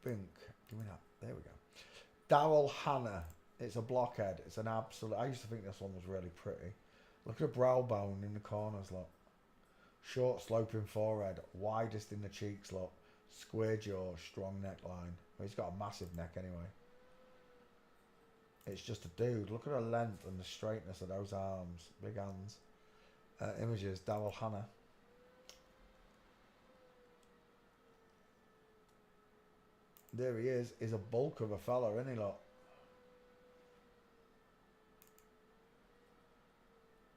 Bink. Give me that. There we go. Daryl Hannah. It's a blockhead. It's an absolute... I used to think this one was really pretty. Look at the brow bone in the corners, look. Short sloping forehead. Widest in the cheeks, look. Square jaw. Strong neckline. Well, he's got a massive neck anyway. It's just a dude. Look at the length and the straightness of those arms. Big hands. Images. Daryl Hannah. There he is. He's a bulk of a fella, isn't he, look?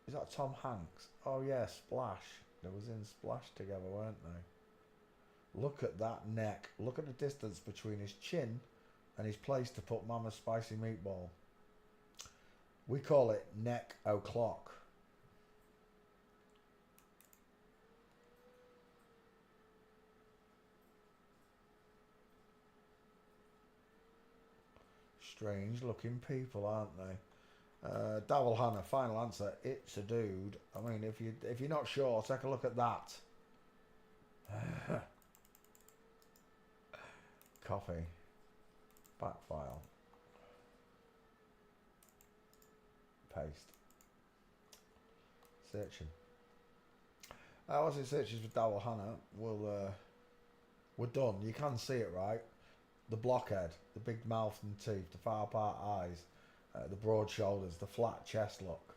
Is that Tom Hanks? Oh yeah, Splash. They was in Splash together, weren't they? Look at that neck. Look at the distance between his chin and his place to put Mama's spicy meatball. We call it neck o'clock. Strange looking people, aren't they? Daryl Hannah, final answer. It's a dude. I mean, if you're not sure, take a look at that. Copy. Back file. Paste. Searching. What's it searches for Daryl Hannah? We're done. You can see it, right? The blockhead, the big mouth and teeth, the far apart eyes, the broad shoulders, the flat chest look.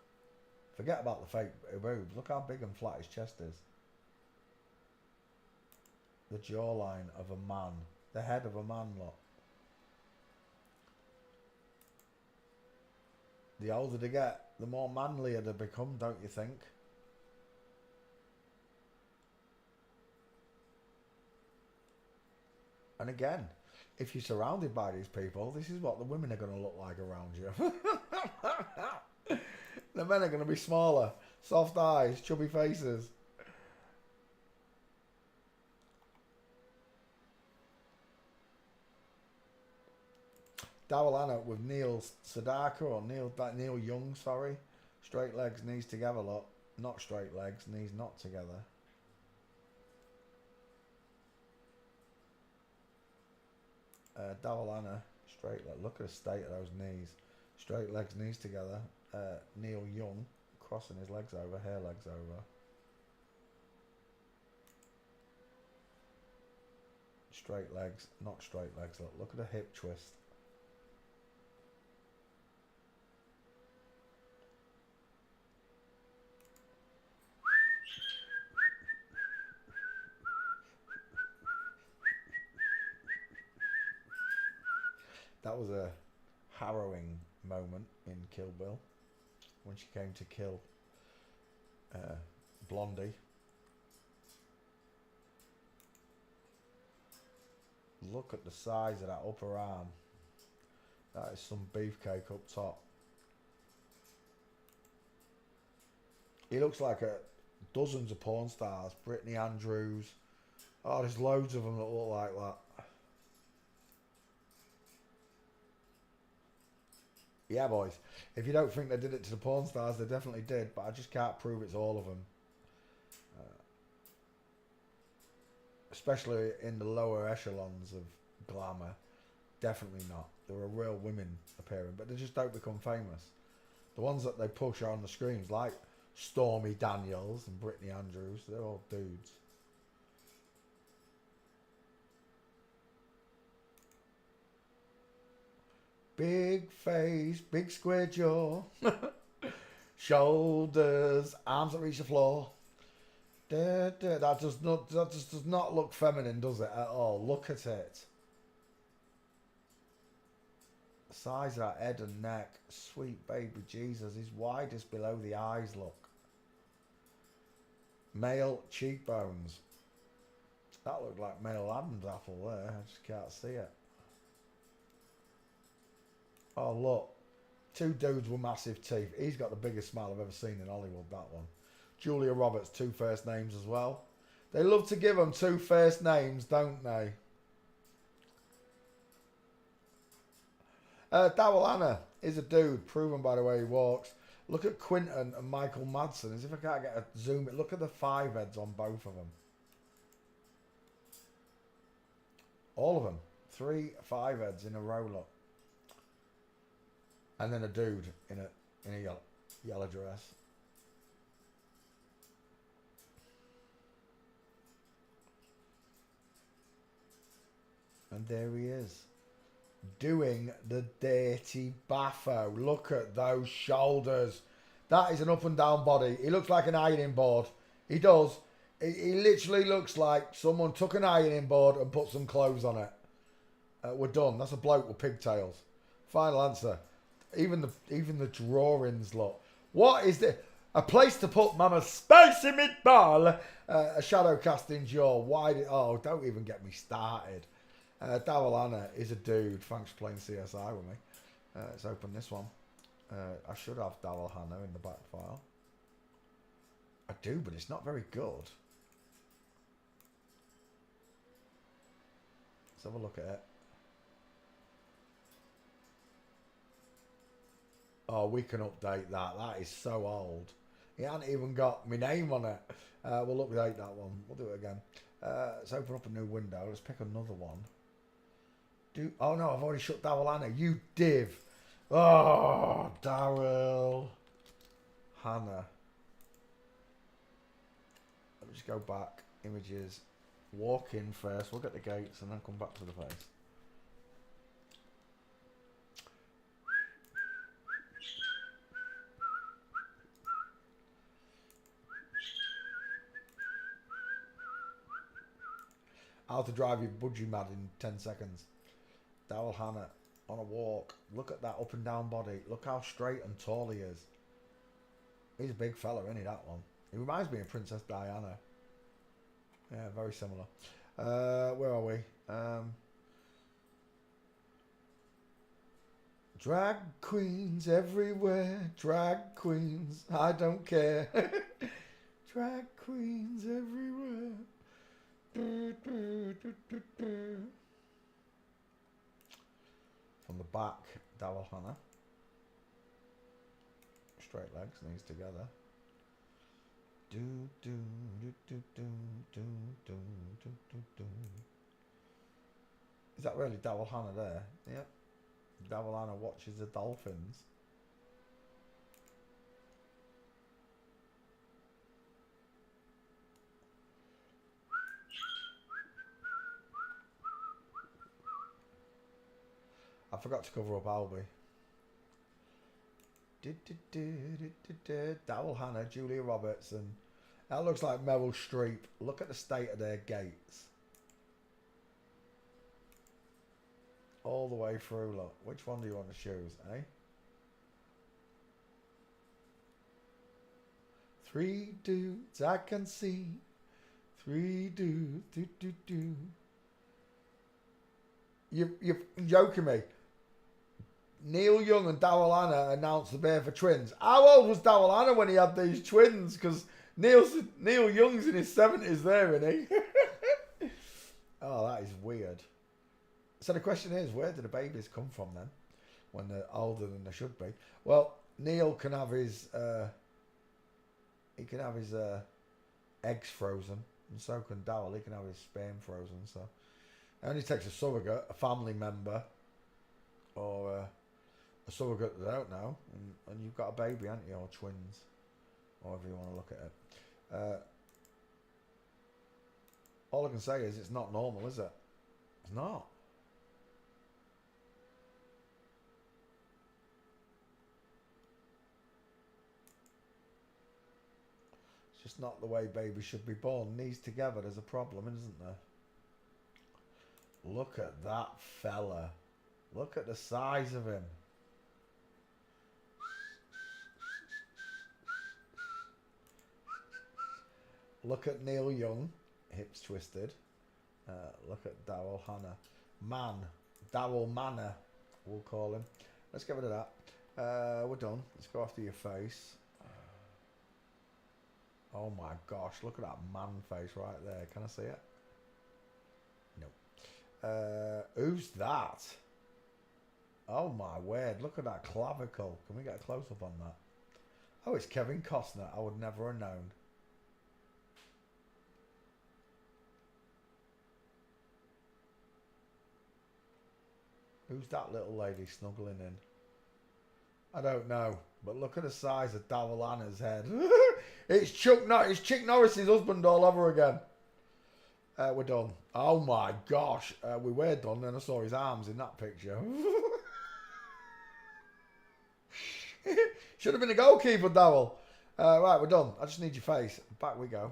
Forget about the fake boobs. Look how big and flat his chest is. The jawline of a man. The head of a man, look. The older they get, the more manlier they become, don't you think? And again, if you're surrounded by these people, this is what the women are going to look like around you. The men are going to be smaller, soft eyes, chubby faces. Daryl Hannah with Neil Sedaka or Neil Young, sorry. Straight legs, knees together, look. Not straight legs, knees not together. Daryl Hannah, straight leg. Look at the state of those knees. Straight legs, knees together. Neil Young, crossing his legs over, hair legs over. Straight legs, not straight legs. Look at the hip twist. That was a harrowing moment in Kill Bill when she came to kill Blondie. Look at the size of that upper arm. That is some beefcake up top. He looks like dozens of porn stars. Brittany Andrews. Oh, there's loads of them that look like that. Yeah, boys. If you don't think they did it to the porn stars, they definitely did. But I just can't prove it's all of them. Especially in the lower echelons of glamour. Definitely not. There are real women appearing. But they just don't become famous. The ones that they push on the screens, like Stormy Daniels and Brittany Andrews, they're all dudes. Big face, big square jaw, shoulders, arms that reach the floor. That just does not look feminine, does it, at all? Look at it. The size of that head and neck. Sweet baby Jesus. He's widest below the eyes, look. Male cheekbones. That looked like male Adam's apple there. I just can't see it. Oh, look. Two dudes with massive teeth. He's got the biggest smile I've ever seen in Hollywood, that one. Julia Roberts, 2 first names as well. They love to give them 2 first names, don't they? Daryl Hannah is a dude, proven by the way he walks. Look at Quinton and Michael Madsen. As if I can't get a zoom in. Look at the 5 heads on both of them. All of them. 3 5 heads in a row, look. And then a dude in a yellow dress. And there he is. Doing the dirty baffo. Look at those shoulders. That is an up and down body. He looks like an ironing board. He does. He literally looks like someone took an ironing board and put some clothes on it. We're done. That's a bloke with pigtails. Final answer. Even the drawings look. What is this? A place to put Mama's spicy meatball. A shadow casting jaw. Why did... Oh, don't even get me started. Daryl Anna is a dude. Thanks for playing CSI with me. Let's open this one. I should have Daryl Hannah in the back file. I do, but it's not very good. Let's have a look at it. Oh, we can update that. That is so old. It hasn't even got my name on it. We'll update that one. We'll do it again. Let's open up a new window. Let's pick another one. Oh no, I've already shut Daryl Hannah. You div. Oh, Daryl Hannah. Let me just go back. Images. Walk in first. Look at the gates and then come back to the face. How to drive your budgie mad in 10 seconds. Daryl Hannah on a walk. Look at that up and down body. Look how straight and tall he is. He's a big fella, isn't he, that one? He reminds me of Princess Diana. Yeah, very similar. Where are we? Drag queens everywhere. Drag queens. I don't care. Drag queens everywhere. From the back, Daryl Hannah. Straight legs, knees together. Is that really Daryl Hannah there? Yep. Daryl Hannah watches the dolphins. I forgot to cover up Albie. Daryl Hannah, Julia Roberts, and that looks like Meryl Streep. Look at the state of their gates. All the way through, look. Which one do you want to choose, eh? 3 dudes I can see. 3 dudes, You're joking me. Neil Young and Daryl Hannah announced the birth of twins. How old was Daryl Hannah when he had these twins? Because Neil Young's in his 70s there, isn't he? Oh, that is weird. So the question is, where do the babies come from then? When they're older than they should be. Well, Neil can have his eggs frozen, and so can Daryl. He can have his sperm frozen. So it only takes a surrogate, a family member, or a surrogate that they don't know, and you've got a baby, haven't you, or twins, or however you want to look at it. All I can say is it's not normal, is it? It's not. It's just not the way babies should be born. Knees together, there's a problem, isn't there? Look at that fella. Look at the size of him. Look at Neil Young, hips twisted. Look at Daryl Hannah. Daryl Manor, we'll call him. Let's get rid of that. We're done. Let's go after your face. Oh my gosh, look at that man face right there. Can I see it? No. Who's that? Oh my word, look at that clavicle. Can we get a close-up on that? Oh, it's Kevin Costner. I would never have known. Who's that little lady snuggling in? I don't know. But look at the size of Daryl Hannah's head. It's Chick Norris's husband all over again. We're done. Oh my gosh. We were done, then I saw his arms in that picture. Should have been a goalkeeper, Daryl. Right, we're done. I just need your face. Back we go.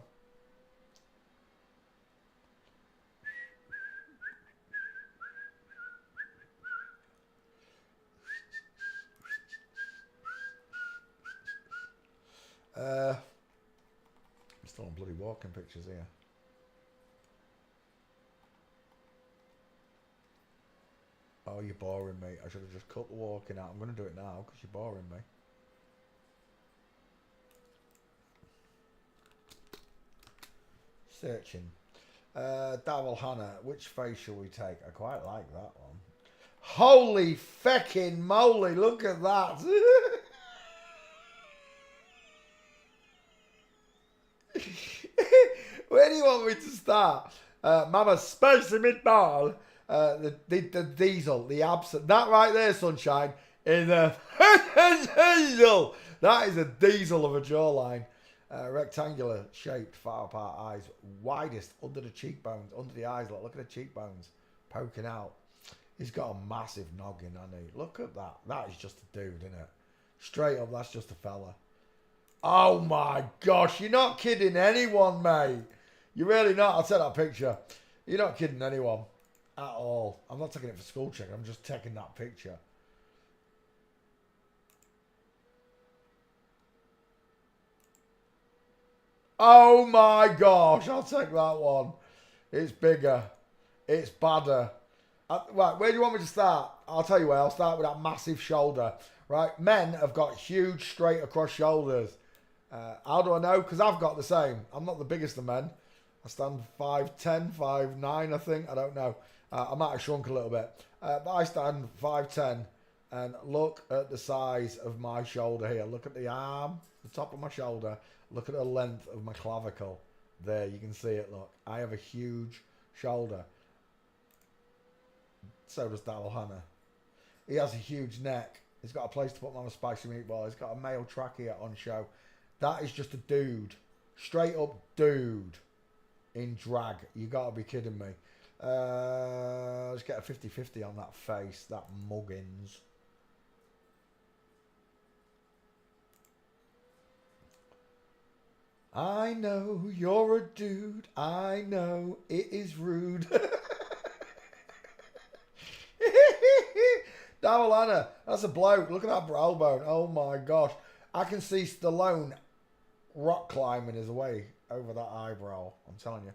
I'm still on bloody walking pictures here. Oh, you're boring me. I should have just cut the walking out. I'm going to do it now because you're boring me. Searching. Daryl Hannah. Which face shall we take? I quite like that one. Holy feckin' moly. Look at that. Where do you want me to start? Mama, spicy meatball. The diesel, the absent. That right there, sunshine, is a diesel. That is a diesel of a jawline. Rectangular shaped, far apart eyes, widest under the cheekbones, under the eyes. Look at the cheekbones poking out. He's got a massive noggin, hasn't he? Look at that. That is just a dude, isn't it? Straight up, that's just a fella. Oh my gosh, you're not kidding anyone, mate. You're really not. I'll take that picture. You're not kidding anyone at all. I'm not taking it for school check. I'm just taking that picture. Oh my gosh, I'll take that one. It's bigger. It's badder. Right, where do you want me to start? I'll tell you where. I'll start with that massive shoulder. Right, men have got huge straight across shoulders. How do I know? Because I've got the same. I'm not the biggest of men. I stand 5'10", 5'9", I think. I don't know. I might have shrunk a little bit. But I stand 5'10", and look at the size of my shoulder here. Look at the arm, the top of my shoulder. Look at the length of my clavicle. There, you can see it, look. I have a huge shoulder. So does Daryl Hannah. He has a huge neck. He's got a place to put my spicy meatball. He's got a male trachea on show. That is just a dude. Straight up dude. In drag. You gotta be kidding me. Let's get a 50-50 on that face. That muggins. I know you're a dude. I know it is rude. Daryl Hannah. That's a bloke. Look at that brow bone. Oh my gosh. I can see Stallone rock climbing his way over that eyebrow. I'm telling you.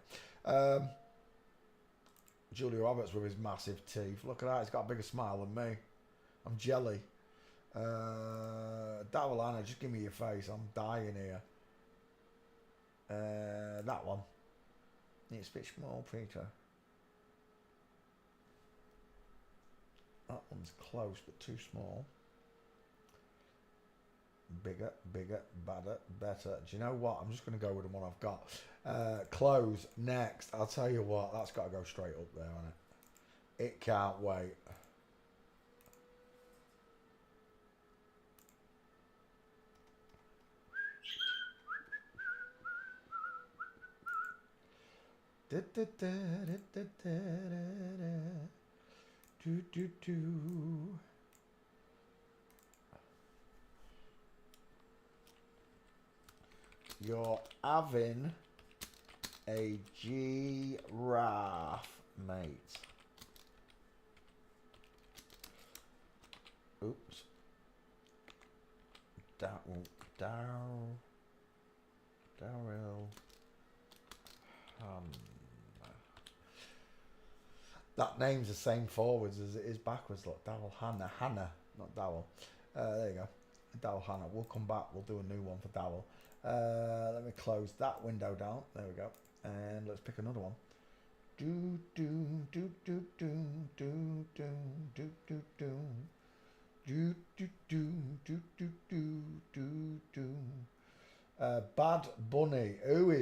Julia Roberts with his massive teeth. Look at that. He's got a bigger smile than me. I'm jelly. Daryl Hannah, just give me your face. I'm dying here. That one. It's a bit small, Peter. That one's close, but too small. Bigger, bigger, badder, better. Do you know what? I'm just going to go with the one I've got. Close, next. I'll tell you what, that's got to go straight up there, hasn't it? It can't wait. You're having a giraffe, mate. Oops. Daryl. That name's the same forwards as it is backwards. Look, Daryl Hannah. Hannah, not Daryl. There you go. Daryl Hannah. We'll come back. We'll do a new one for Daryl. Let me close that window down. There we go. And let's pick another one. Do do do do do do do do do do do do do do do do do do. Bad Bunny. Who is